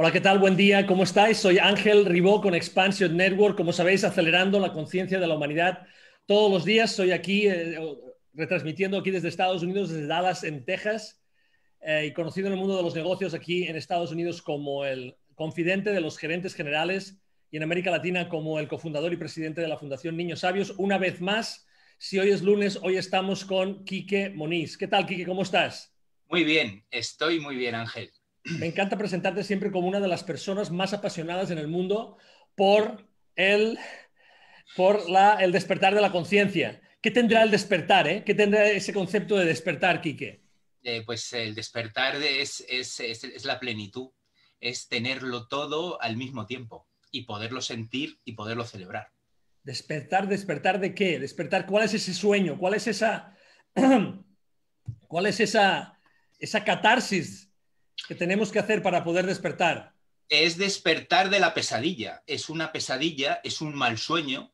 Hola, ¿qué tal? Buen día, ¿cómo estáis? Soy Ángel Ribó con Expansion Network, como sabéis, acelerando la conciencia de la humanidad todos los días. Soy aquí retransmitiendo aquí desde Estados Unidos, desde Dallas, en Texas, y conocido en el mundo de los negocios aquí en Estados Unidos como el confidente de los gerentes generales y en América Latina como el cofundador y presidente de la Fundación Niños Sabios. Una vez más, si hoy es lunes, hoy estamos con Quique Moniz. ¿Qué tal, Quique? ¿Cómo estás? Muy bien, estoy muy bien, Ángel. Me encanta presentarte siempre como una de las personas más apasionadas en el mundo por el, el despertar de la conciencia. ¿Qué tendrá el Sí. despertar, eh? ¿Qué tendrá ese concepto de despertar, Quique? Pues el despertar es la plenitud, es tenerlo todo al mismo tiempo y poderlo sentir y poderlo celebrar. Despertar, ¿despertar de qué? Despertar, ¿cuál es ese sueño? ¿Cuál es esa, cuál es esa catarsis que tenemos que hacer para poder despertar? Es despertar de la pesadilla, es una pesadilla, es un mal sueño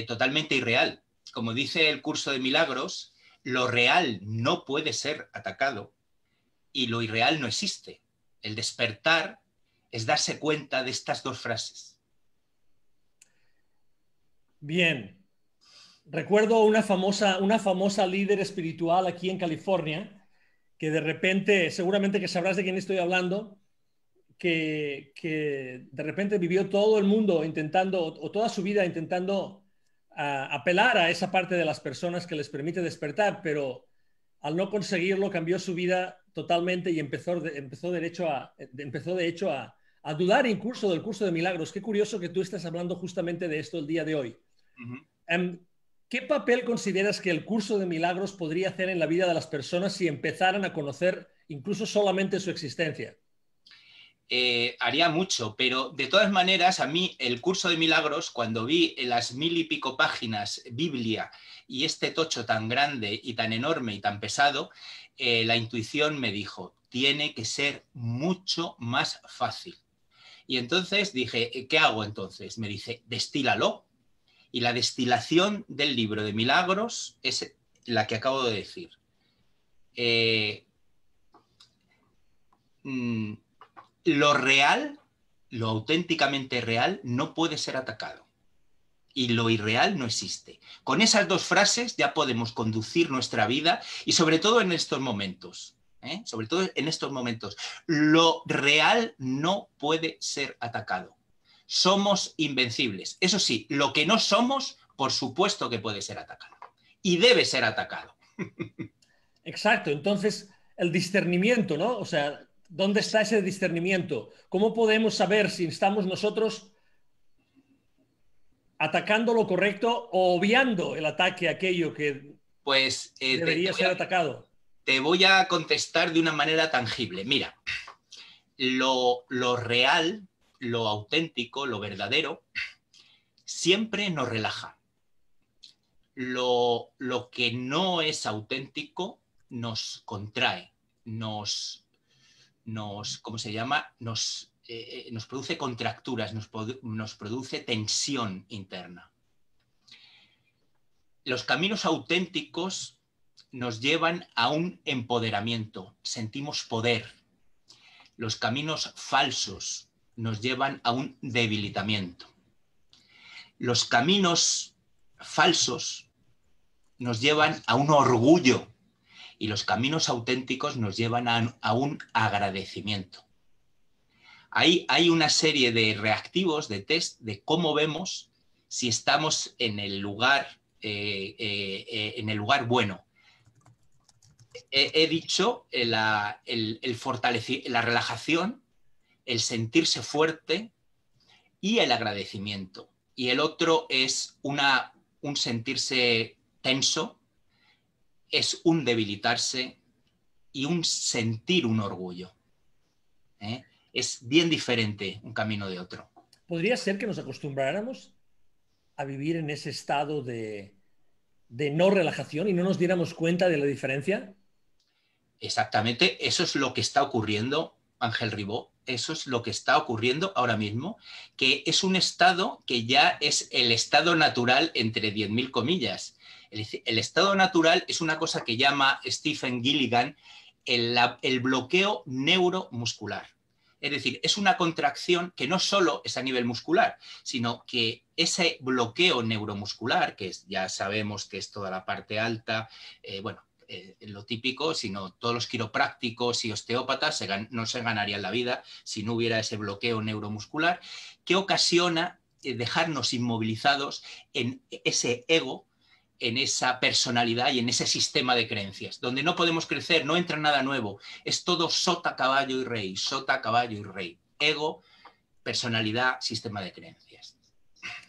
totalmente irreal. Como dice el curso de milagros, lo real no puede ser atacado y lo irreal no existe. El despertar es darse cuenta de estas dos frases. Bien. Recuerdo una famosa líder espiritual aquí en California que de repente, seguramente que sabrás de quién estoy hablando, que de repente vivió todo el mundo intentando, o toda su vida intentando apelar a esa parte de las personas que les permite despertar, pero al no conseguirlo cambió su vida totalmente y empezó de hecho a dudar incluso del curso de milagros. Qué curioso que tú estés hablando justamente de esto el día de hoy. Uh -huh. Em, ¿Qué papel consideras que el curso de milagros podría hacer en la vida de las personas si empezaran a conocer incluso solamente su existencia? Haría mucho, pero de todas maneras, a mí el curso de milagros, cuando vi en las 1000 y pico páginas Biblia y este tocho tan grande y tan enorme y tan pesado, la intuición me dijo, tiene que ser mucho más fácil. Y entonces dije, ¿qué hago entonces? Me dice, destílalo. Y la destilación del libro de milagros es la que acabo de decir. Eh, mm, lo real, lo auténticamente real, no puede ser atacado. Y lo irreal no existe. Con esas dos frases ya podemos conducir nuestra vida y sobre todo en estos momentos. Sobre todo en estos momentos. Lo real no puede ser atacado. Somos invencibles. Eso sí, lo que no somos, por supuesto que puede ser atacado. Y debe ser atacado. Exacto, entonces el discernimiento, ¿no? O sea, ¿dónde está ese discernimiento? ¿Cómo podemos saber si estamos nosotros atacando lo correcto o obviando el ataque a aquello que Pues debería ser atacado? te voy a contestar de una manera tangible. Mira, lo real, lo auténtico, lo verdadero, siempre nos relaja. Lo que no es auténtico nos contrae, ¿cómo se llama? Nos produce contracturas, nos produce tensión interna. Los caminos auténticos nos llevan a un empoderamiento, sentimos poder. Los caminos falsos nos llevan a un debilitamiento. Los caminos falsos nos llevan a un orgullo y los caminos auténticos nos llevan a un agradecimiento. Hay una serie de reactivos, de test, de cómo vemos si estamos en el lugar bueno. He dicho la relajación, el sentirse fuerte y el agradecimiento. Y el otro es un sentirse tenso, es un debilitarse y un sentir un orgullo. ¿Eh? Es bien diferente un camino de otro. ¿Podría ser que nos acostumbráramos a vivir en ese estado de no relajación y no nos diéramos cuenta de la diferencia? Exactamente, eso es lo que está ocurriendo, Ángel Ribó, eso es lo que está ocurriendo ahora mismo, que es un estado que ya es el estado natural entre 10.000 comillas. El estado natural es una cosa que llama Stephen Gilligan el bloqueo neuromuscular. Es decir, es una contracción que no solo es a nivel muscular, sino que ese bloqueo neuromuscular, que ya sabemos que es toda la parte alta, lo típico, sino todos los quiroprácticos y osteópatas no se ganarían la vida si no hubiera ese bloqueo neuromuscular, que ocasiona dejarnos inmovilizados en ese ego, en esa personalidad y en ese sistema de creencias, donde no podemos crecer, no entra nada nuevo, es todo sota, caballo y rey, sota, caballo y rey, ego, personalidad, sistema de creencias.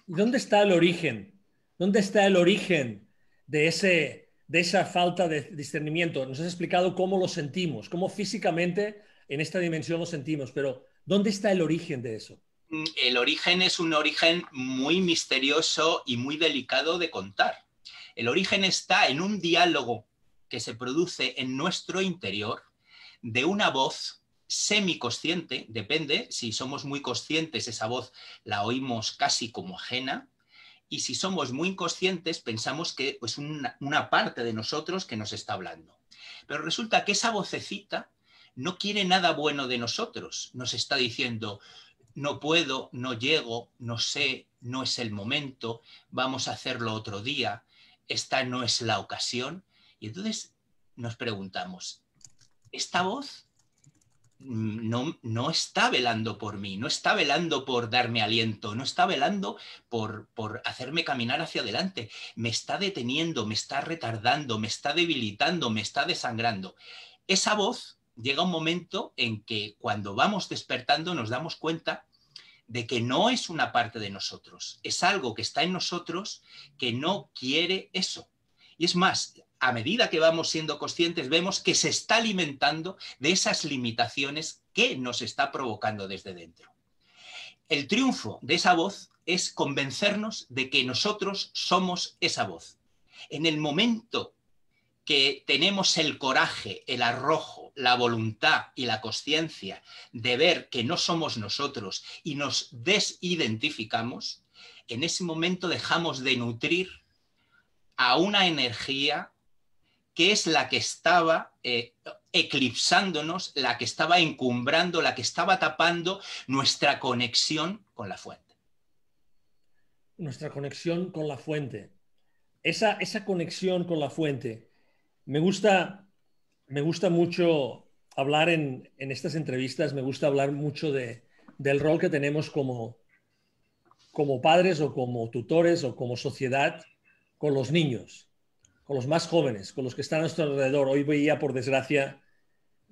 ¿Y dónde está el origen? ¿Dónde está el origen de esa falta de discernimiento? Nos has explicado cómo lo sentimos, cómo físicamente en esta dimensión lo sentimos, pero ¿dónde está el origen de eso? El origen es un origen muy misterioso y muy delicado de contar. El origen está en un diálogo que se produce en nuestro interior de una voz semiconsciente, depende, si somos muy conscientes esa voz la oímos casi como ajena, y si somos muy inconscientes pensamos que es una parte de nosotros que nos está hablando. Pero resulta que esa vocecita no quiere nada bueno de nosotros, nos está diciendo: no puedo, no llego, no sé, no es el momento, vamos a hacerlo otro día, esta no es la ocasión. Y entonces nos preguntamos, ¿esta voz no está velando por mí, no está velando por darme aliento, no está velando por hacerme caminar hacia adelante? Me está deteniendo, me está retardando, me está debilitando, me está desangrando. Esa voz llega un momento en que cuando vamos despertando nos damos cuenta de que no es una parte de nosotros, es algo que está en nosotros que no quiere eso. Y es más, a medida que vamos siendo conscientes, vemos que se está alimentando de esas limitaciones que nos está provocando desde dentro. El triunfo de esa voz es convencernos de que nosotros somos esa voz. En el momento que tenemos el coraje, el arrojo, la voluntad y la consciencia de ver que no somos nosotros y nos desidentificamos, en ese momento dejamos de nutrir a una energía que es la que estaba eclipsándonos, la que estaba encumbrando, la que estaba tapando nuestra conexión con la fuente. Nuestra conexión con la fuente. Esa conexión con la fuente. Me gusta mucho hablar en estas entrevistas, me gusta hablar mucho del rol que tenemos como padres o como tutores o como sociedad con los niños, con los más jóvenes, con los que están a nuestro alrededor. Hoy veía, por desgracia,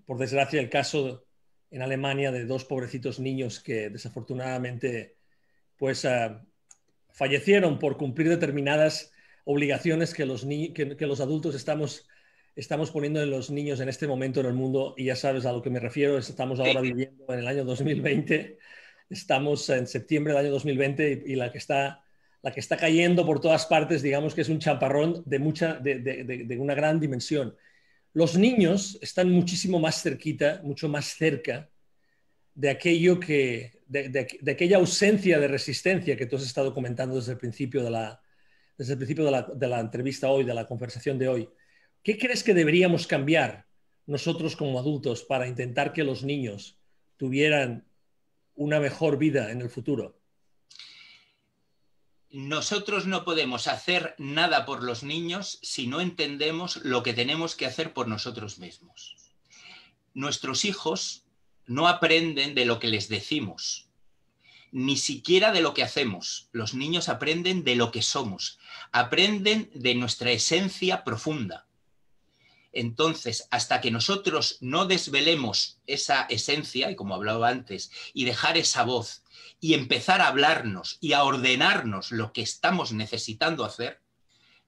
el caso en Alemania de dos pobrecitos niños que desafortunadamente pues fallecieron por cumplir determinadas obligaciones que los adultos estamos poniendo en los niños en este momento en el mundo. Y ya sabes a lo que me refiero. Estamos ahora viviendo en el año 2020, estamos en septiembre del año 2020 y la que está cayendo por todas partes, digamos que es un chaparrón de una gran dimensión. Los niños están muchísimo más cerquita, mucho más cerca de aquello de aquella ausencia de resistencia que tú has estado comentando desde el principio de la entrevista hoy, de la conversación de hoy. ¿Qué crees que deberíamos cambiar nosotros como adultos para intentar que los niños tuvieran una mejor vida en el futuro? Nosotros no podemos hacer nada por los niños si no entendemos lo que tenemos que hacer por nosotros mismos. Nuestros hijos no aprenden de lo que les decimos, ni siquiera de lo que hacemos. Los niños aprenden de lo que somos, aprenden de nuestra esencia profunda. Entonces, hasta que nosotros no desvelemos esa esencia, y como hablaba antes, y dejar esa voz, y empezar a hablarnos y a ordenarnos lo que estamos necesitando hacer,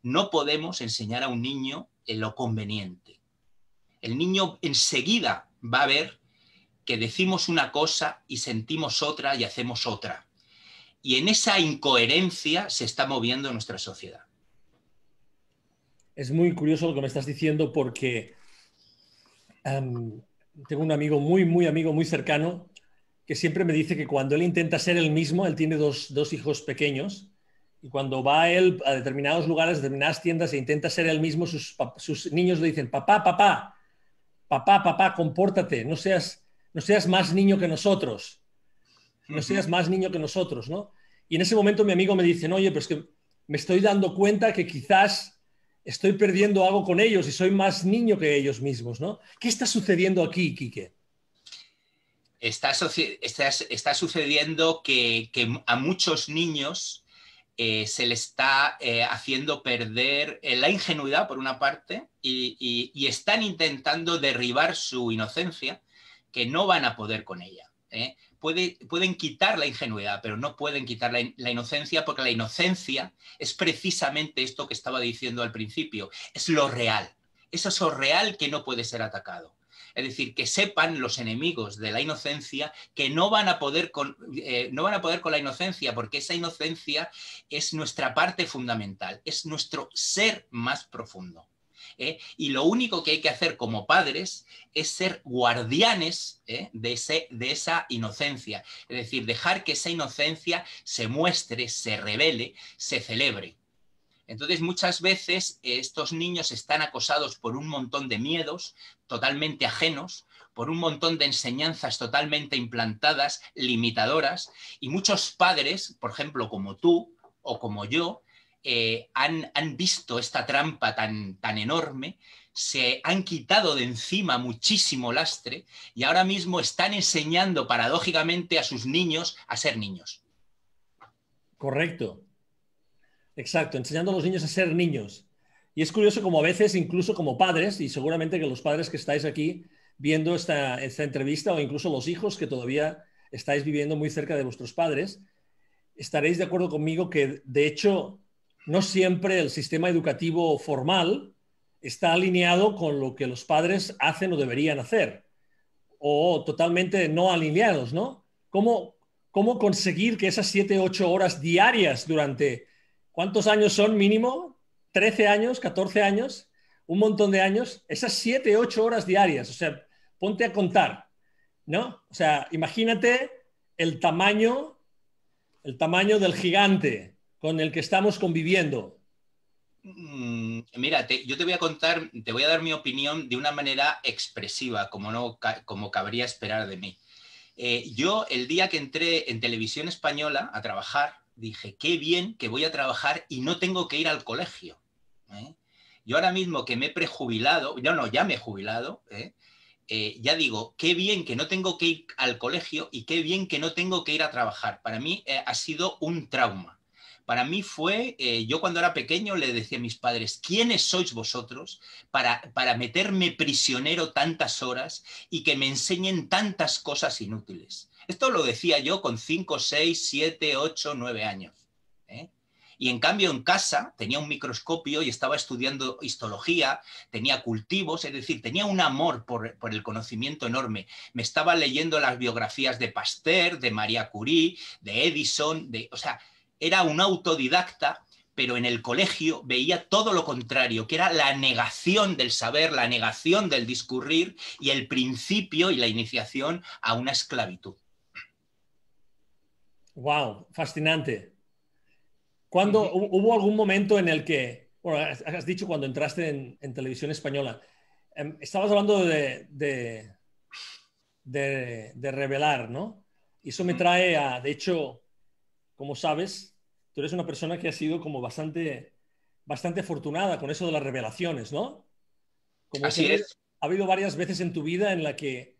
no podemos enseñar a un niño en lo conveniente. El niño enseguida va a ver que decimos una cosa y sentimos otra y hacemos otra. Y en esa incoherencia se está moviendo nuestra sociedad. Es muy curioso lo que me estás diciendo porque tengo un amigo muy cercano que siempre me dice que cuando él intenta ser el mismo, él tiene dos hijos pequeños, y cuando va él a determinados lugares, a determinadas tiendas e intenta ser el mismo, sus niños le dicen: papá, compórtate, no seas no seas más niño que nosotros, no seas más niño que nosotros, ¿no? Y en ese momento mi amigo me dice, oye, pero es que me estoy dando cuenta que quizás estoy perdiendo algo con ellos y soy más niño que ellos mismos, ¿no? ¿Qué está sucediendo aquí, Quique? Está sucediendo que a muchos niños se le está haciendo perder la ingenuidad, por una parte, y están intentando derribar su inocencia, que no van a poder con ella. Pueden quitar la ingenuidad, pero no pueden quitar la inocencia, porque la inocencia es precisamente esto que estaba diciendo al principio, es lo real. Eso es lo real que no puede ser atacado. Es decir, que sepan los enemigos de la inocencia que no van a poder con la inocencia, porque esa inocencia es nuestra parte fundamental, es nuestro ser más profundo. Y lo único que hay que hacer como padres es ser guardianes de esa inocencia, es decir, dejar que esa inocencia se muestre, se revele, se celebre. Entonces, muchas veces estos niños están acosados por un montón de miedos totalmente ajenos, por un montón de enseñanzas totalmente implantadas, limitadoras, y muchos padres, por ejemplo, como tú o como yo, han visto esta trampa tan enorme, se han quitado de encima muchísimo lastre y ahora mismo están enseñando paradójicamente a sus niños a ser niños. Correcto. Exacto, enseñando a los niños a ser niños. Y es curioso como a veces, incluso como padres, y seguramente que los padres que estáis aquí viendo esta entrevista, o incluso los hijos que todavía estáis viviendo muy cerca de vuestros padres, estaréis de acuerdo conmigo que, de hecho, no siempre el sistema educativo formal está alineado con lo que los padres hacen o deberían hacer, o totalmente no alineados, ¿no? ¿Cómo conseguir que esas 7, 8 horas diarias durante, ¿cuántos años son mínimo? ¿13 años, 14 años? Un montón de años. Esas 7, 8 horas diarias, o sea, ponte a contar, ¿no? O sea, imagínate el tamaño del gigante con el que estamos conviviendo. Mira, yo te voy a contar, te voy a dar mi opinión de una manera expresiva, como cabría esperar de mí. Yo, el día que entré en Televisión Española a trabajar, dije, qué bien que voy a trabajar y no tengo que ir al colegio. Yo ahora mismo que me he prejubilado, ya me he jubilado, ya digo, qué bien que no tengo que ir al colegio y qué bien que no tengo que ir a trabajar. Para mí ha sido un trauma. Para mí fue, yo cuando era pequeño le decía a mis padres, ¿quiénes sois vosotros para meterme prisionero tantas horas y que me enseñen tantas cosas inútiles? Esto lo decía yo con 5, 6, 7, 8, 9 años. Y en cambio en casa tenía un microscopio y estaba estudiando histología, tenía cultivos, es decir, tenía un amor por el conocimiento enorme. Me estaba leyendo las biografías de Pasteur, de María Curie, de Edison, o sea, era un autodidacta, pero en el colegio veía todo lo contrario, que era la negación del saber, la negación del discurrir y el principio y la iniciación a una esclavitud. Wow, fascinante. ¿Hubo algún momento en el que, bueno, has dicho cuando entraste en Televisión Española, estabas hablando de revelar, ¿no? Y eso me trae a, de hecho, como sabes, tú eres una persona que ha sido como bastante afortunada con eso de las revelaciones, ¿no? Como que Así es. ha habido varias veces en tu vida en la que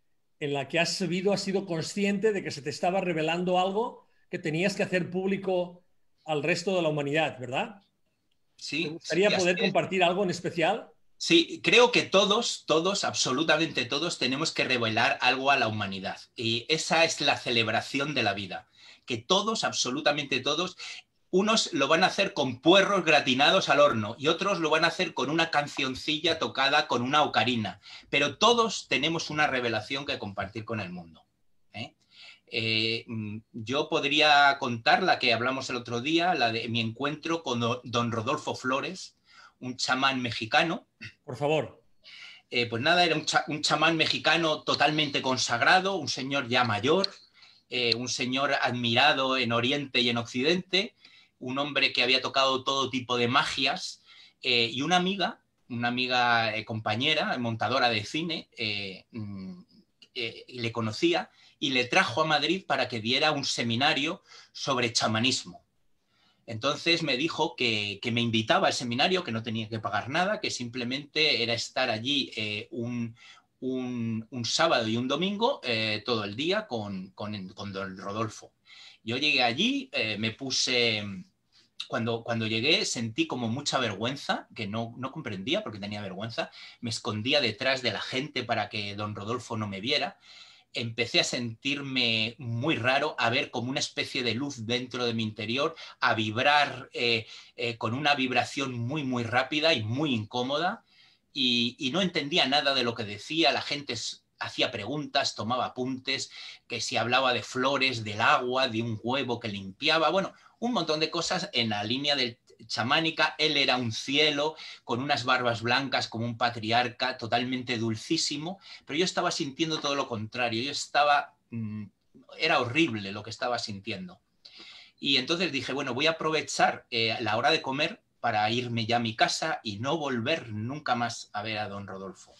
has sido consciente de que se te estaba revelando algo que tenías que hacer público al resto de la humanidad, ¿verdad? ¿Te Sí, sí, gustaría así poder es. compartir algo en especial? Sí, creo que todos, absolutamente todos, tenemos que revelar algo a la humanidad. Y esa es la celebración de la vida. Que todos, absolutamente todos, unos lo van a hacer con puerros gratinados al horno y otros lo van a hacer con una cancioncilla tocada con una ocarina. Pero todos tenemos una revelación que compartir con el mundo. Yo podría contar la que hablamos el otro día, la de mi encuentro con don Rodolfo Flores, un chamán mexicano. Por favor. Pues nada, era un chamán mexicano totalmente consagrado, un señor ya mayor, un señor admirado en Oriente y en Occidente, un hombre que había tocado todo tipo de magias, y una amiga compañera, montadora de cine, le conocía y le trajo a Madrid para que diera un seminario sobre chamanismo. Entonces me dijo que me invitaba al seminario, que no tenía que pagar nada, que simplemente era estar allí un sábado y un domingo todo el día con don Rodolfo. Yo llegué allí, me puse... Cuando llegué sentí como mucha vergüenza, que no comprendía porque tenía vergüenza. Me escondía detrás de la gente para que don Rodolfo no me viera. Empecé a sentirme muy raro, a ver como una especie de luz dentro de mi interior, a vibrar con una vibración muy, muy rápida y muy incómoda. Y no entendía nada de lo que decía. La gente hacía preguntas, tomaba apuntes, que si hablaba de flores, del agua, de un huevo que limpiaba, bueno, un montón de cosas en la línea del chamánica. Él era un cielo con unas barbas blancas como un patriarca, totalmente dulcísimo, pero yo estaba sintiendo todo lo contrario. Yo estaba... era horrible lo que estaba sintiendo. Y entonces dije, bueno, voy a aprovechar la hora de comer para irme ya a mi casa y no volver nunca más a ver a don Rodolfo.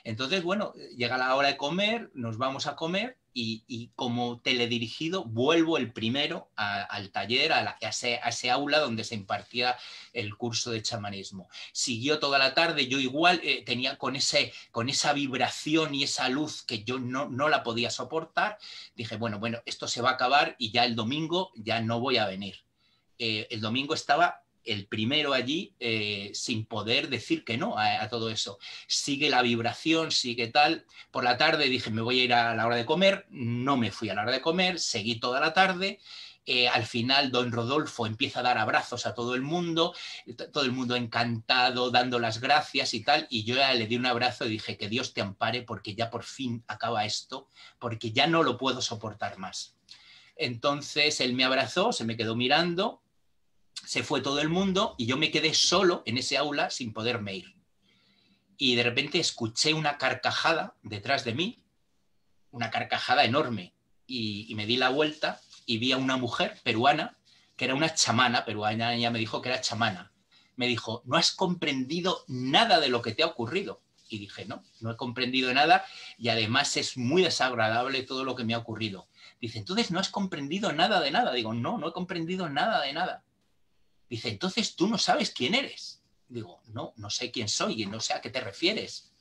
Entonces, bueno, llega la hora de comer, nos vamos a comer y como teledirigido vuelvo el primero al taller, a ese aula donde se impartía el curso de chamanismo. Siguió toda la tarde, yo igual tenía con esa vibración y esa luz que yo no la podía soportar. Dije, bueno, esto se va a acabar y ya el domingo ya no voy a venir. El domingo estaba el primero allí sin poder decir que no a todo eso. Sigue la vibración, sigue tal. Por la tarde dije, me voy a ir a la hora de comer. No me fui a la hora de comer, seguí toda la tarde. Al final don Rodolfo empieza a dar abrazos a todo el mundo encantado, dando las gracias y tal, y yo ya le di un abrazo y dije, que Dios te ampare porque ya por fin acaba esto, porque ya no lo puedo soportar más. Entonces él me abrazó, se me quedó mirando, se fue todo el mundo y yo me quedé solo en ese aula sin poderme ir. Y de repente escuché una carcajada detrás de mí, una carcajada enorme, y me di la vuelta y vi a una mujer peruana, que era una chamana peruana. Ella me dijo que era chamana. Me dijo, no has comprendido nada de lo que te ha ocurrido. Y dije, no he comprendido nada y además es muy desagradable todo lo que me ha ocurrido. Dice, entonces no has comprendido nada de nada. Digo, no he comprendido nada de nada. Dice, entonces tú no sabes quién eres. Digo, no sé quién soy y no sé a qué te refieres.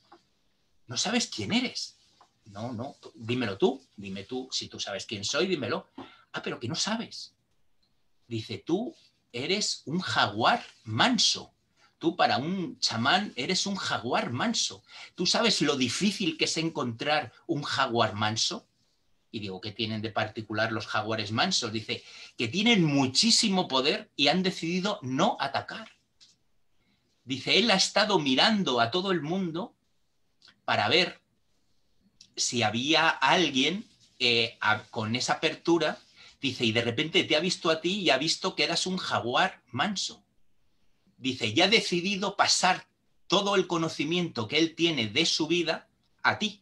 ¿No sabes quién eres? No, dímelo tú, dime tú, si tú sabes quién soy, dímelo. Ah, pero que no sabes. Dice, tú eres un jaguar manso. Tú para un chamán eres un jaguar manso. ¿Tú sabes lo difícil que es encontrar un jaguar manso? Y digo, ¿qué tienen de particular los jaguares mansos? Dice, que tienen muchísimo poder y han decidido no atacar. Dice, él ha estado mirando a todo el mundo para ver si había alguien con esa apertura. Dice, y de repente te ha visto a ti y ha visto que eras un jaguar manso. Dice, y ha decidido pasar todo el conocimiento que él tiene de su vida a ti.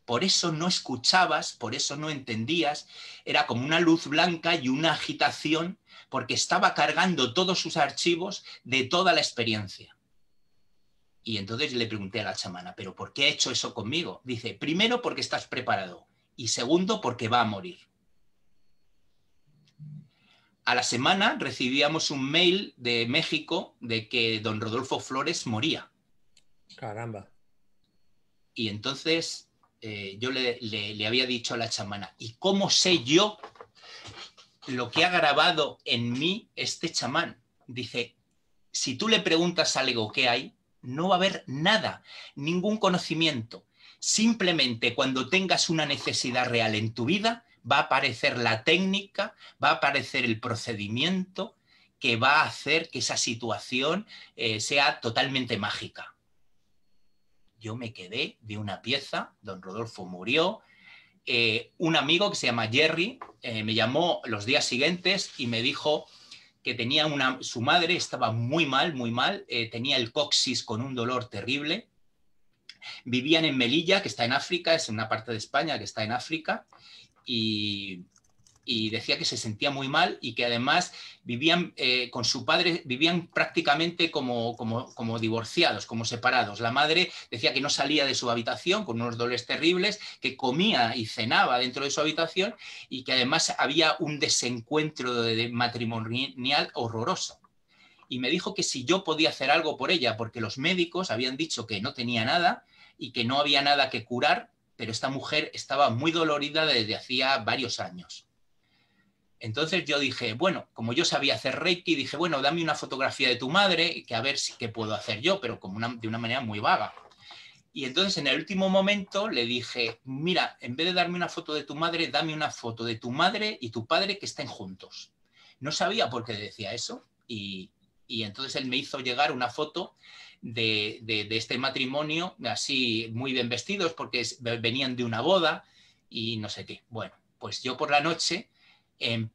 Por eso no escuchabas, por eso no entendías. Era como una luz blanca y una agitación, porque estaba cargando todos sus archivos de toda la experiencia. Y entonces le pregunté a la chamana, ¿pero por qué ha hecho eso conmigo? Dice, primero porque estás preparado y segundo porque va a morir. A la semana recibíamos un mail de México de que don Rodolfo Flores moría. Caramba. Y entonces yo le había dicho a la chamana, ¿y cómo sé yo lo que ha grabado en mí este chamán? Dice, si tú le preguntas algo que hay, no va a haber nada, ningún conocimiento. Simplemente cuando tengas una necesidad real en tu vida, va a aparecer la técnica, va a aparecer el procedimiento que va a hacer que esa situación sea totalmente mágica. Yo me quedé de una pieza, don Rodolfo murió. Un amigo que se llama Jerry me llamó los días siguientes y me dijo que tenía su madre estaba muy mal, tenía el coxis con un dolor terrible. Vivían en Melilla, que está en África, es una parte de España que está en África, y y decía que se sentía muy mal y que además vivían con su padre, vivían prácticamente como divorciados, como separados. La madre decía que no salía de su habitación con unos dolores terribles, que comía y cenaba dentro de su habitación y que además había un desencuentro matrimonial horroroso. Y me dijo que si yo podía hacer algo por ella, porque los médicos habían dicho que no tenía nada y que no había nada que curar, pero esta mujer estaba muy dolorida desde hacía varios años. Entonces yo dije, bueno, como yo sabía hacer Reiki, dije, bueno, dame una fotografía de tu madre, que a ver qué puedo hacer yo, pero de una manera muy vaga. Y entonces en el último momento le dije, mira, en vez de darme una foto de tu madre, dame una foto de tu madre y tu padre que estén juntos. No sabía por qué decía eso y entonces él me hizo llegar una foto de este matrimonio, así muy bien vestidos porque venían de una boda y no sé qué. Bueno, pues yo por la noche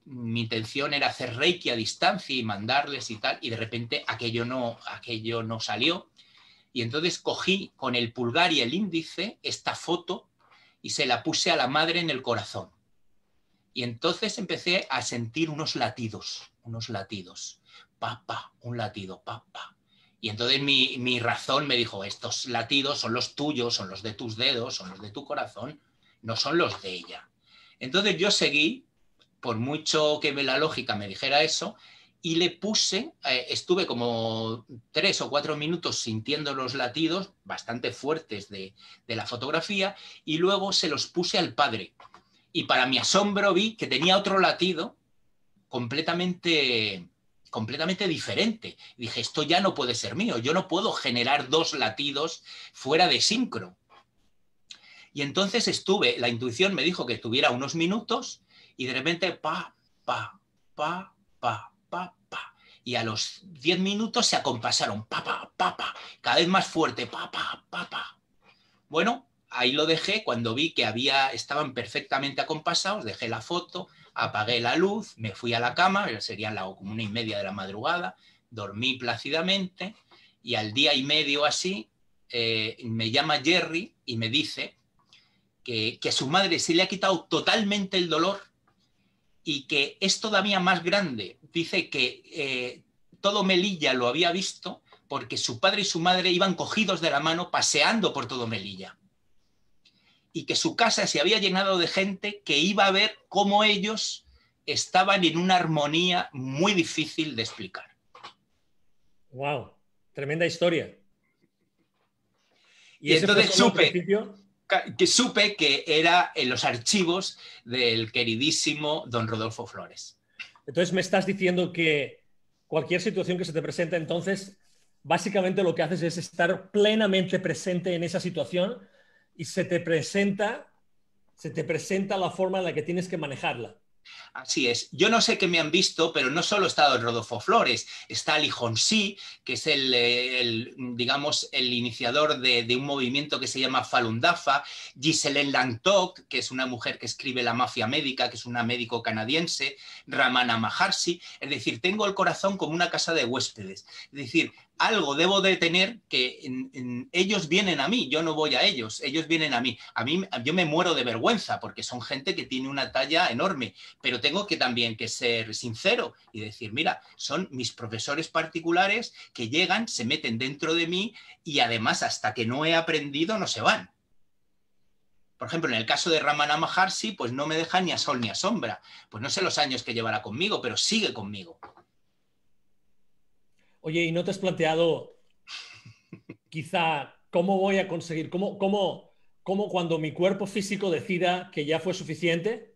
mi intención era hacer Reiki a distancia y mandarles y tal, y de repente aquello no salió. Y entonces cogí con el pulgar y el índice esta foto y se la puse a la madre en el corazón. Y entonces empecé a sentir unos latidos. Pa, pa, un latido, pa, pa. Y entonces mi razón me dijo, estos latidos son los tuyos, son los de tus dedos, son los de tu corazón, no son los de ella. Entonces yo seguí, por mucho que la lógica me dijera eso, y le puse, estuve como 3 o 4 minutos sintiendo los latidos bastante fuertes de la fotografía y luego se los puse al padre. Y para mi asombro vi que tenía otro latido completamente diferente. Y dije, esto ya no puede ser mío, yo no puedo generar 2 latidos fuera de sincro. Y entonces la intuición me dijo que tuviera unos minutos y de repente, pa, pa, pa, pa, pa, pa. Y a los 10 minutos se acompasaron, pa, pa, pa, pa, cada vez más fuerte, pa, pa, pa, pa. Bueno, ahí lo dejé, cuando vi que estaban perfectamente acompasados, dejé la foto, apagué la luz, me fui a la cama, serían las 1:30 de la madrugada, dormí plácidamente y al día y medio así me llama Jerry y me dice que a su madre se le ha quitado totalmente el dolor y que es todavía más grande. Dice que todo Melilla lo había visto porque su padre y su madre iban cogidos de la mano paseando por todo Melilla. Y que su casa se había llenado de gente que iba a ver cómo ellos estaban en una armonía muy difícil de explicar. ¡Wow! Tremenda historia. Y entonces supe que era en los archivos del queridísimo don Rodolfo Flores. Entonces me estás diciendo que cualquier situación que se te presenta, entonces, básicamente lo que haces es estar plenamente presente en esa situación y se te presenta la forma en la que tienes que manejarla. Así es. Yo no sé qué me han visto, pero no solo está don Rodolfo Flores, está Ali Honsi, que es digamos, el iniciador de un movimiento que se llama Falun Dafa, Ghislaine Langtok, que es una mujer que escribe La mafia médica, que es una médico canadiense, Ramana Maharshi. Es decir, tengo el corazón como una casa de huéspedes. Es decir, algo debo de tener que ellos vienen a mí, yo no voy a ellos, ellos vienen a mí. Yo me muero de vergüenza porque son gente que tiene una talla enorme, pero tengo que también que ser sincero y decir, mira, son mis profesores particulares que llegan, se meten dentro de mí y además hasta que no he aprendido no se van. Por ejemplo, en el caso de Ramana Maharshi, pues no me deja ni a sol ni a sombra. Pues no sé los años que llevará conmigo, pero sigue conmigo. Oye, ¿y no te has planteado quizá cómo voy a conseguir, cómo cuando mi cuerpo físico decida que ya fue suficiente,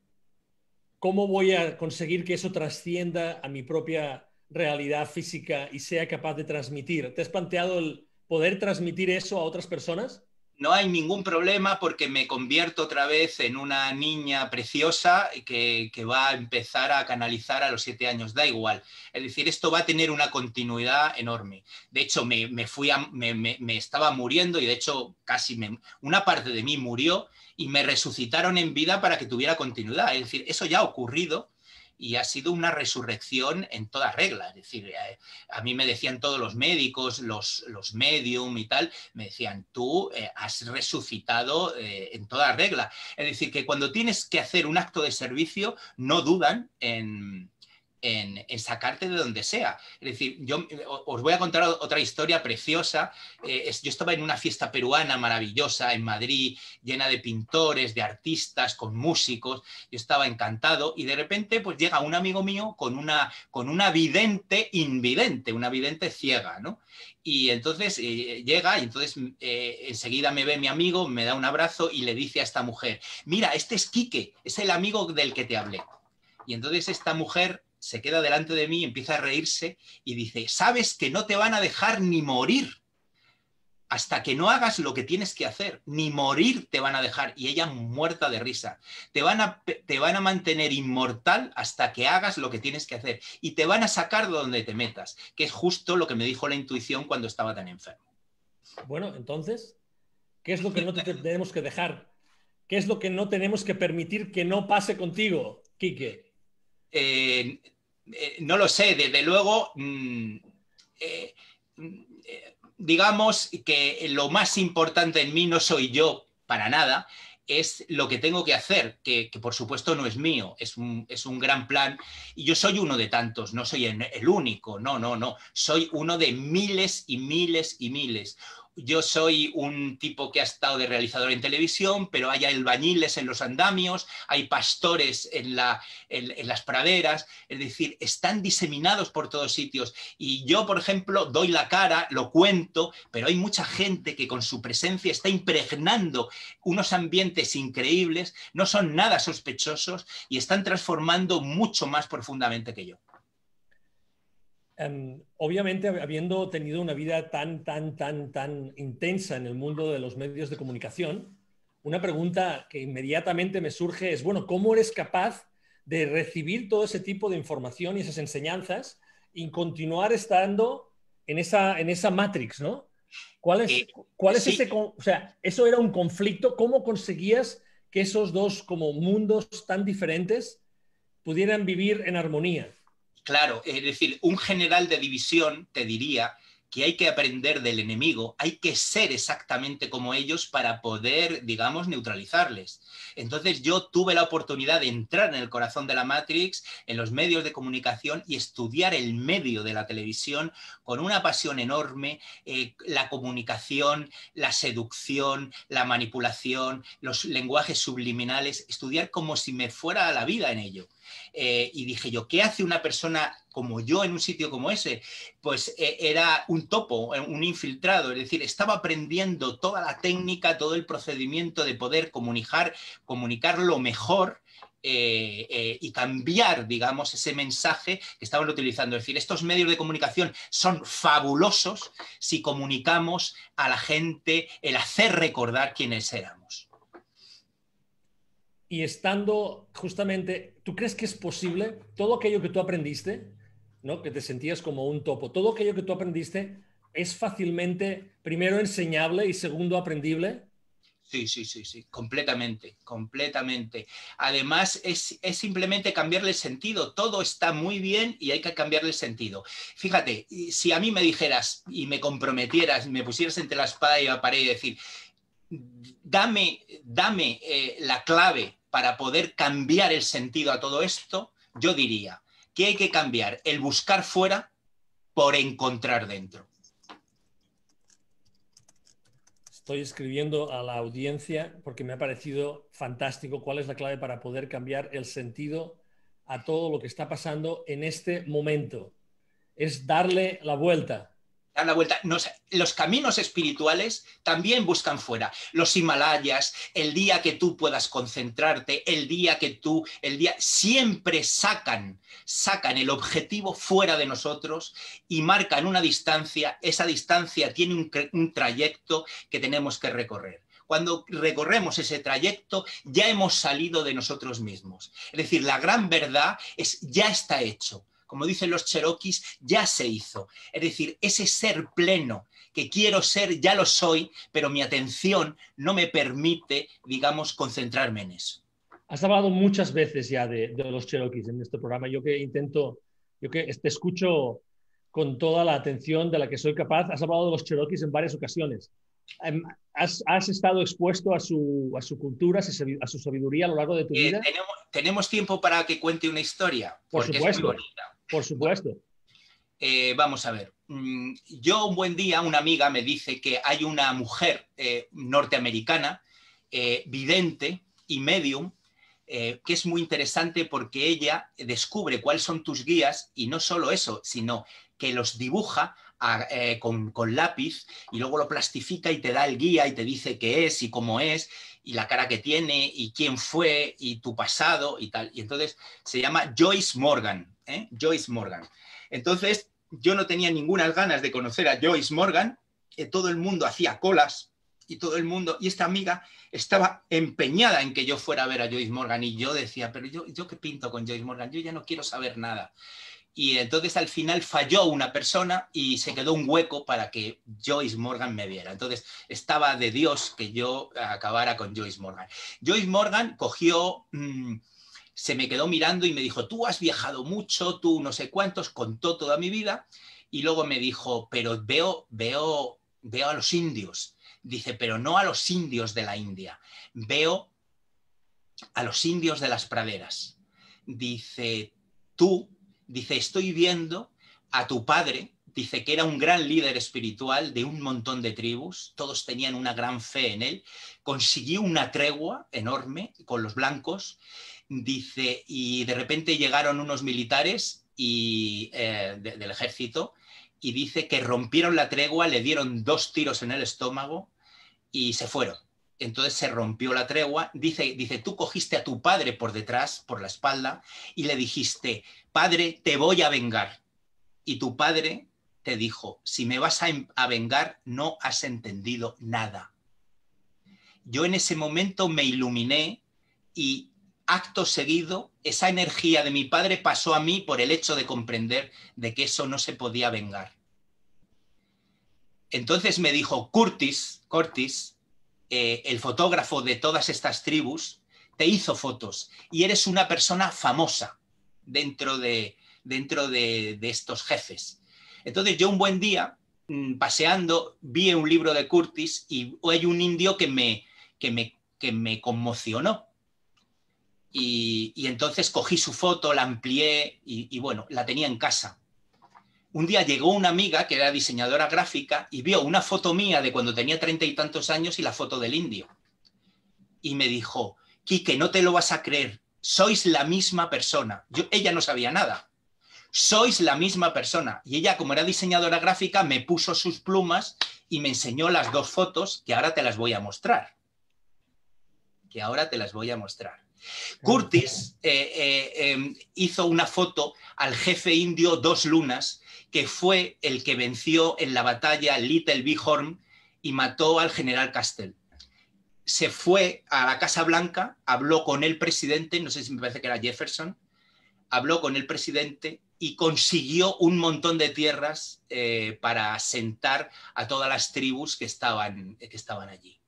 cómo voy a conseguir que eso trascienda a mi propia realidad física y sea capaz de transmitir? ¿Te has planteado el poder transmitir eso a otras personas? No hay ningún problema porque me convierto otra vez en una niña preciosa que va a empezar a canalizar a los 7 años, da igual. Es decir, esto va a tener una continuidad enorme. De hecho, me estaba muriendo y de hecho una parte de mí murió y me resucitaron en vida para que tuviera continuidad. Es decir, eso ya ha ocurrido y ha sido una resurrección en toda regla. Es decir, a mí me decían todos los médicos, los medium y tal, me decían, tú has resucitado en toda regla. Es decir, que cuando tienes que hacer un acto de servicio, no dudan en sacarte de donde sea. Es decir, yo os voy a contar otra historia preciosa. Yo estaba en una fiesta peruana maravillosa en Madrid, llena de pintores, de artistas, con músicos. Yo estaba encantado y de repente pues llega un amigo mío con una vidente invidente, una vidente ciega, ¿no? Y entonces llega y entonces enseguida me ve mi amigo, me da un abrazo y le dice a esta mujer, mira, este es Quique, es el amigo del que te hablé. Y entonces esta mujer se queda delante de mí, empieza a reírse y dice, sabes que no te van a dejar ni morir hasta que no hagas lo que tienes que hacer, ni morir te van a dejar. Y ella muerta de risa. Te van a mantener inmortal hasta que hagas lo que tienes que hacer y te van a sacar de donde te metas, que es justo lo que me dijo la intuición cuando estaba tan enfermo. Bueno, entonces, ¿qué es lo que no te tenemos que dejar? ¿Qué es lo que no tenemos que permitir que no pase contigo, Quique? No lo sé, desde luego, digamos que lo más importante en mí no soy yo para nada, es lo que tengo que hacer, que por supuesto no es mío, es un gran plan y yo soy uno de tantos, no soy el único, no, soy uno de miles y miles y miles. Yo soy un tipo que ha estado de realizador en televisión, pero hay albañiles en los andamios, hay pastores en las praderas, es decir, están diseminados por todos sitios. Y yo, por ejemplo, doy la cara, lo cuento, pero hay mucha gente que con su presencia está impregnando unos ambientes increíbles, no son nada sospechosos y están transformando mucho más profundamente que yo. Obviamente, habiendo tenido una vida tan intensa en el mundo de los medios de comunicación, una pregunta que inmediatamente me surge es, bueno, ¿cómo eres capaz de recibir todo ese tipo de información y esas enseñanzas y continuar estando en esa Matrix, ¿no? ¿Cuál es Sí. ese, o sea, eso era un conflicto? ¿Cómo conseguías que esos dos como mundos tan diferentes pudieran vivir en armonía? Claro, es decir, un general de división te diría que hay que aprender del enemigo, hay que ser exactamente como ellos para poder, digamos, neutralizarles. Entonces yo tuve la oportunidad de entrar en el corazón de la Matrix, en los medios de comunicación y estudiar el medio de la televisión con una pasión enorme, la comunicación, la seducción, la manipulación, los lenguajes subliminales, estudiar como si me fuera a la vida en ello. Y dije yo, ¿qué hace una persona como yo en un sitio como ese? Pues era un topo, un infiltrado, es decir, estaba aprendiendo toda la técnica, todo el procedimiento de poder comunicarlo mejor y cambiar, digamos, ese mensaje que estaban utilizando. Es decir, estos medios de comunicación son fabulosos si comunicamos a la gente el hacer recordar quiénes éramos. Y estando justamente, ¿tú crees que es posible todo aquello que tú aprendiste, ¿no? Que te sentías como un topo, todo aquello que tú aprendiste es fácilmente, primero, enseñable y segundo, aprendible? Sí, completamente. Además, es simplemente cambiarle el sentido. Todo está muy bien y hay que cambiarle el sentido. Fíjate, si a mí me dijeras y me comprometieras, me pusieras entre la espada y la pared y decir, dame la clave para poder cambiar el sentido a todo esto, yo diría que hay que cambiar el buscar fuera por encontrar dentro. Estoy escribiendo a la audiencia porque me ha parecido fantástico cuál es la clave para poder cambiar el sentido a todo lo que está pasando en este momento. Es darle la vuelta. Dar la vuelta. Los caminos espirituales también buscan fuera. Los Himalayas, el día que tú puedas concentrarte, el día siempre sacan el objetivo fuera de nosotros y marcan una distancia. Esa distancia tiene un trayecto que tenemos que recorrer. Cuando recorremos ese trayecto, ya hemos salido de nosotros mismos. Es decir, la gran verdad es ya está hecho. Como dicen los cherokees, ya se hizo. Es decir, ese ser pleno que quiero ser, ya lo soy, pero mi atención no me permite, digamos, concentrarme en eso. Has hablado muchas veces ya de los Cherokees en este programa. Yo que te escucho con toda la atención de la que soy capaz. Has hablado de los Cherokees en varias ocasiones. ¿Has estado expuesto a su cultura, a su sabiduría a lo largo de tu vida? ¿Tenemos tiempo para que cuente una historia? Por Porque es muy supuesto, bonita. por supuesto. Vamos a ver. Yo un buen día, una amiga me dice que hay una mujer norteamericana, vidente y medium, que es muy interesante porque ella descubre cuáles son tus guías y no solo eso, sino que los dibuja con lápiz y luego lo plastifica y te da el guía y te dice qué es y cómo es y la cara que tiene y quién fue y tu pasado y tal. Y entonces se llama Joyce Morgan, ¿eh? Joyce Morgan. Entonces yo no tenía ninguna ganas de conocer a Joyce Morgan, todo el mundo hacía colas y todo el mundo, y esta amiga estaba empeñada en que yo fuera a ver a Joyce Morgan y yo decía, pero yo qué pinto con Joyce Morgan, yo ya no quiero saber nada. Y entonces al final falló una persona y se quedó un hueco para que Joyce Morgan me viera. Entonces estaba de Dios que yo acabara con Joyce Morgan. Joyce Morgan cogió, se me quedó mirando y me dijo, tú has viajado mucho, tú no sé cuántos, contó toda mi vida. Y luego me dijo, pero veo a los indios. Dice, pero no a los indios de la India, veo a los indios de las praderas. Dice, estoy viendo a tu padre, dice que era un gran líder espiritual de un montón de tribus, todos tenían una gran fe en él, consiguió una tregua enorme con los blancos, dice, y de repente llegaron unos militares del ejército y dice que rompieron la tregua, le dieron 2 tiros en el estómago y se fueron. Entonces se rompió la tregua. Dice, tú cogiste a tu padre por detrás, por la espalda, y le dijiste, padre, te voy a vengar. Y tu padre te dijo, si me vas a vengar, no has entendido nada. Yo en ese momento me iluminé y acto seguido esa energía de mi padre pasó a mí por el hecho de comprender de que eso no se podía vengar. Entonces me dijo, Curtis, el fotógrafo de todas estas tribus, te hizo fotos y eres una persona famosa dentro de estos jefes. Entonces yo un buen día, paseando, vi un libro de Curtis y hay un indio que me conmocionó. Y entonces cogí su foto, la amplié y bueno, la tenía en casa. Un día llegó una amiga que era diseñadora gráfica y vio una foto mía de cuando tenía 30 y tantos años y la foto del indio. Y me dijo, Quique, no te lo vas a creer, sois la misma persona. Ella no sabía nada. Sois la misma persona. Y ella, como era diseñadora gráfica, me puso sus plumas y me enseñó las 2 fotos que ahora te las voy a mostrar. Curtis hizo una foto al jefe indio 2 Lunas, que fue el que venció en la batalla Little Bighorn y mató al general Castell. Se fue a la Casa Blanca, habló con el presidente, no sé si me parece que era Jefferson, habló con el presidente y consiguió un montón de tierras para asentar a todas las tribus que estaban allí.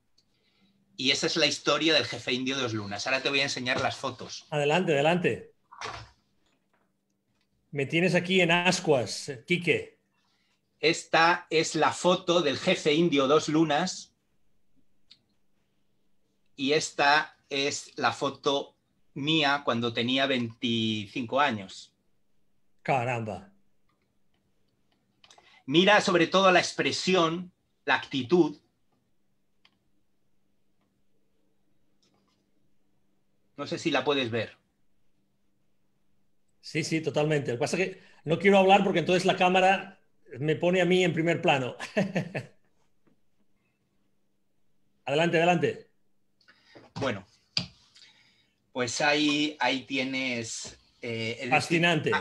Y esa es la historia del jefe indio 2 Lunas. Ahora te voy a enseñar las fotos. Adelante, adelante. Me tienes aquí en ascuas, Quique. Esta es la foto del jefe indio 2 Lunas y esta es la foto mía cuando tenía 25 años. Caramba. Mira sobre todo la expresión, la actitud. No sé si la puedes ver. Sí, sí, totalmente. Lo que pasa es que no quiero hablar porque entonces la cámara me pone a mí en primer plano. Adelante, adelante. Bueno, pues ahí tienes... Fascinante.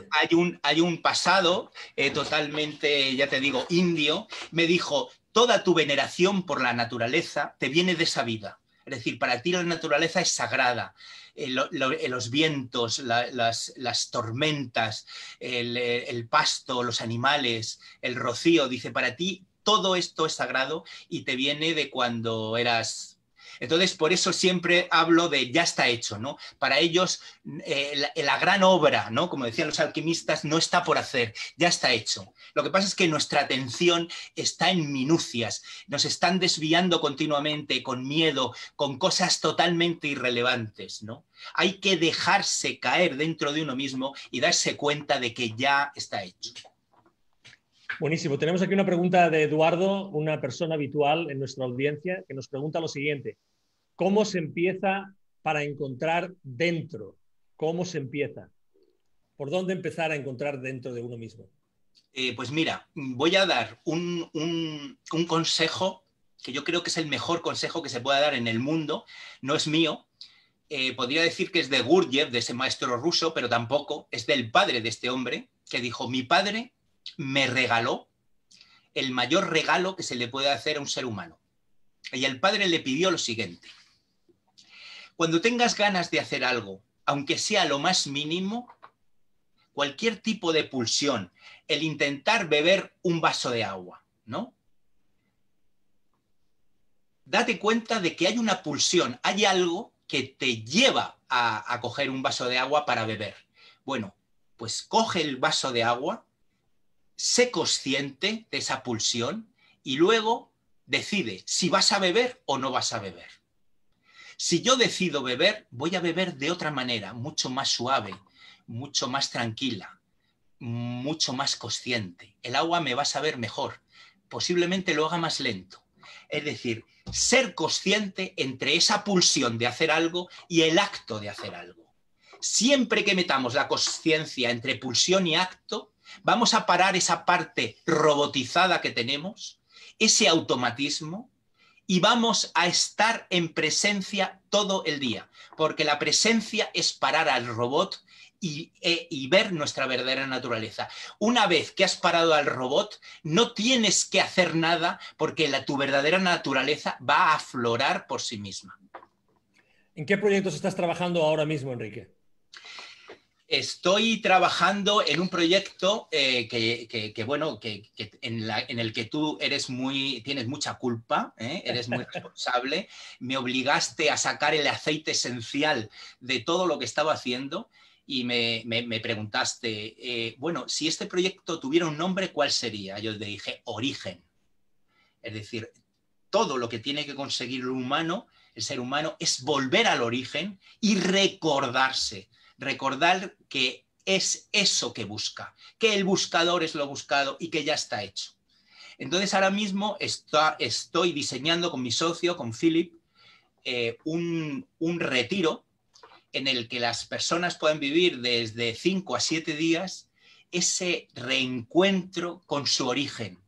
Hay un pasado totalmente, ya te digo, indio. Me dijo, toda tu veneración por la naturaleza te viene de esa vida. Es decir, para ti la naturaleza es sagrada. Los vientos, las tormentas, el pasto, los animales, el rocío. Dice, para ti todo esto es sagrado y te viene de cuando eras... Entonces, por eso siempre hablo de ya está hecho, ¿no? Para ellos, la gran obra, ¿no? Como decían los alquimistas, no está por hacer, ya está hecho. Lo que pasa es que nuestra atención está en minucias, nos están desviando continuamente con miedo, con cosas totalmente irrelevantes, ¿no? Hay que dejarse caer dentro de uno mismo y darse cuenta de que ya está hecho. Buenísimo. Tenemos aquí una pregunta de Eduardo, una persona habitual en nuestra audiencia, que nos pregunta lo siguiente. ¿Cómo se empieza para encontrar dentro? ¿Cómo se empieza? ¿Por dónde empezar a encontrar dentro de uno mismo? Pues mira, voy a dar un consejo que yo creo que es el mejor consejo que se pueda dar en el mundo. No es mío. Podría decir que es de Gurdjieff, de ese maestro ruso, pero tampoco. Es del padre de este hombre, que dijo, mi padre me regaló el mayor regalo que se le puede hacer a un ser humano. Y el padre le pidió lo siguiente. Cuando tengas ganas de hacer algo, aunque sea lo más mínimo, cualquier tipo de pulsión, el intentar beber un vaso de agua, ¿no? Date cuenta de que hay una pulsión, hay algo que te lleva a coger un vaso de agua para beber. Bueno, pues coge el vaso de agua, sé consciente de esa pulsión y luego decide si vas a beber o no vas a beber. Si yo decido beber, voy a beber de otra manera, mucho más suave, mucho más tranquila, mucho más consciente. El agua me va a saber mejor, posiblemente lo haga más lento. Es decir, ser consciente entre esa pulsión de hacer algo y el acto de hacer algo. Siempre que metamos la consciencia entre pulsión y acto, vamos a parar esa parte robotizada que tenemos, ese automatismo, y vamos a estar en presencia todo el día, porque la presencia es parar al robot y ver nuestra verdadera naturaleza. Una vez que has parado al robot, no tienes que hacer nada porque tu verdadera naturaleza va a aflorar por sí misma. ¿En qué proyectos estás trabajando ahora mismo, Enrique? Estoy trabajando en un proyecto en el que tú tienes mucha culpa, eres muy responsable. Me obligaste a sacar el aceite esencial de todo lo que estaba haciendo y me preguntaste, bueno, si este proyecto tuviera un nombre, ¿cuál sería? Yo te dije, Origen. Es decir, todo lo que tiene que conseguir el ser humano, es volver al origen y recordarse. Recordar que es eso que busca, que el buscador es lo buscado y que ya está hecho. Entonces ahora mismo estoy diseñando con mi socio, con Philip, un retiro en el que las personas puedan vivir desde 5 a 7 días ese reencuentro con su origen,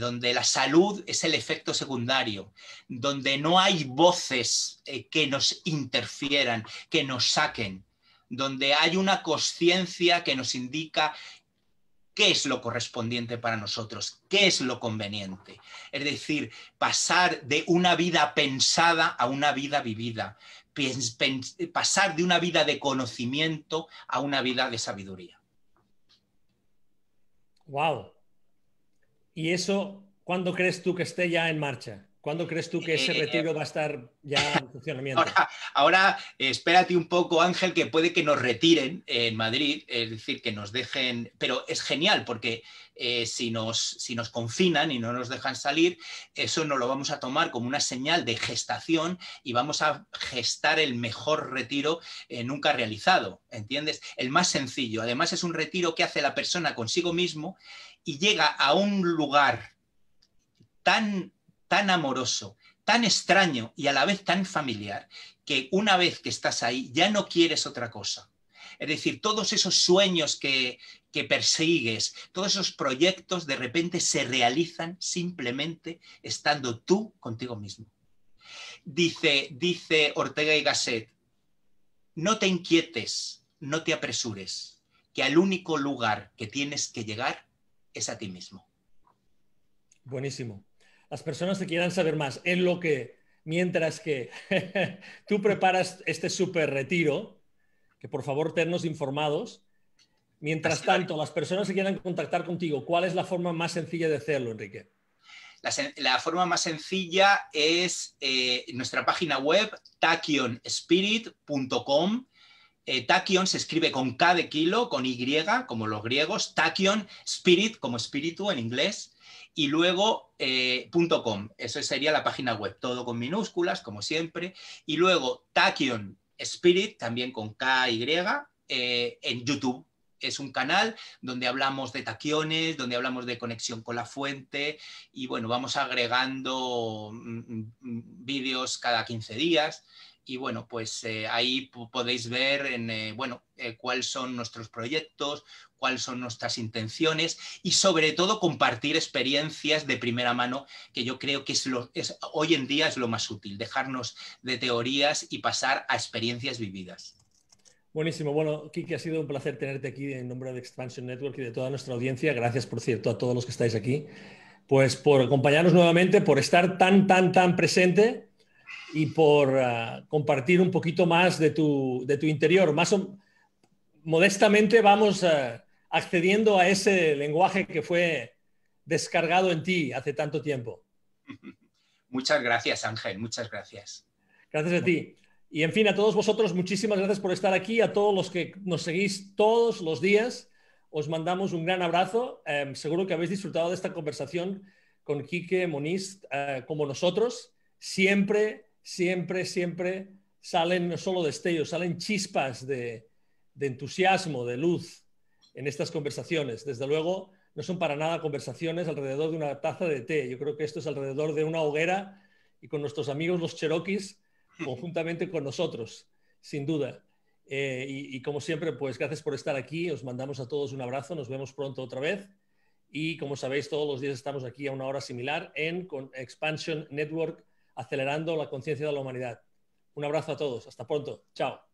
donde la salud es el efecto secundario, donde no hay voces que nos interfieran, que nos saquen, donde hay una conciencia que nos indica qué es lo correspondiente para nosotros, qué es lo conveniente. Es decir, pasar de una vida pensada a una vida vivida, pasar de una vida de conocimiento a una vida de sabiduría. ¡Wow! ¿Y eso cuándo crees tú que esté ya en marcha? ¿Cuándo crees tú que ese retiro va a estar ya en funcionamiento? Ahora espérate un poco, Ángel, que puede que nos retiren en Madrid, es decir, que nos dejen, pero es genial porque si nos confinan y no nos dejan salir, eso nos lo vamos a tomar como una señal de gestación y vamos a gestar el mejor retiro nunca realizado, ¿entiendes? El más sencillo. Además es un retiro que hace la persona consigo mismo y llega a un lugar tan amoroso, tan extraño y a la vez tan familiar, que una vez que estás ahí ya no quieres otra cosa. Es decir, todos esos sueños que persigues, todos esos proyectos de repente se realizan simplemente estando tú contigo mismo. Dice Ortega y Gasset, no te inquietes, no te apresures, que al único lugar que tienes que llegar es a ti mismo. Buenísimo. Las personas que quieran saber más en lo que, mientras que tú preparas este súper retiro, que por favor tennos informados. Mientras tanto, las personas que quieran contactar contigo, ¿cuál es la forma más sencilla de hacerlo, Enrique? La forma más sencilla es nuestra página web, tachionspirit.com. Tachyon se escribe con K de kilo, con Y, como los griegos. Tachyon, spirit, como espíritu en inglés. Y luego .com, eso sería la página web, todo con minúsculas, como siempre. Y luego Tachyon Spirit, también con K, Y, en YouTube. Es un canal donde hablamos de tachiones, donde hablamos de conexión con la fuente y bueno, vamos agregando vídeos cada 15 días y bueno, pues ahí podéis ver cuáles son nuestros proyectos, cuáles son nuestras intenciones y sobre todo compartir experiencias de primera mano, que yo creo que hoy en día es lo más útil, dejarnos de teorías y pasar a experiencias vividas. Buenísimo. Bueno, Quique, ha sido un placer tenerte aquí en nombre de Expansion Network y de toda nuestra audiencia. Gracias, por cierto, a todos los que estáis aquí, pues por acompañarnos nuevamente, por estar tan presente y por compartir un poquito más de tu interior. Modestamente vamos accediendo a ese lenguaje que fue descargado en ti hace tanto tiempo. Muchas gracias, Ángel. Muchas gracias. Gracias a ti. Y en fin, a todos vosotros, muchísimas gracias por estar aquí. A todos los que nos seguís todos los días, os mandamos un gran abrazo. Seguro que habéis disfrutado de esta conversación con Quique Moniz, como nosotros. Siempre salen no solo destellos, salen chispas de entusiasmo, de luz en estas conversaciones. Desde luego, no son para nada conversaciones alrededor de una taza de té. Yo creo que esto es alrededor de una hoguera y con nuestros amigos los cherokees, conjuntamente con nosotros, sin duda. Y como siempre, pues gracias por estar aquí. Os mandamos a todos un abrazo. Nos vemos pronto otra vez. Y como sabéis, todos los días estamos aquí a una hora similar con Expansion Network, acelerando la conciencia de la humanidad. Un abrazo a todos. Hasta pronto. Chao.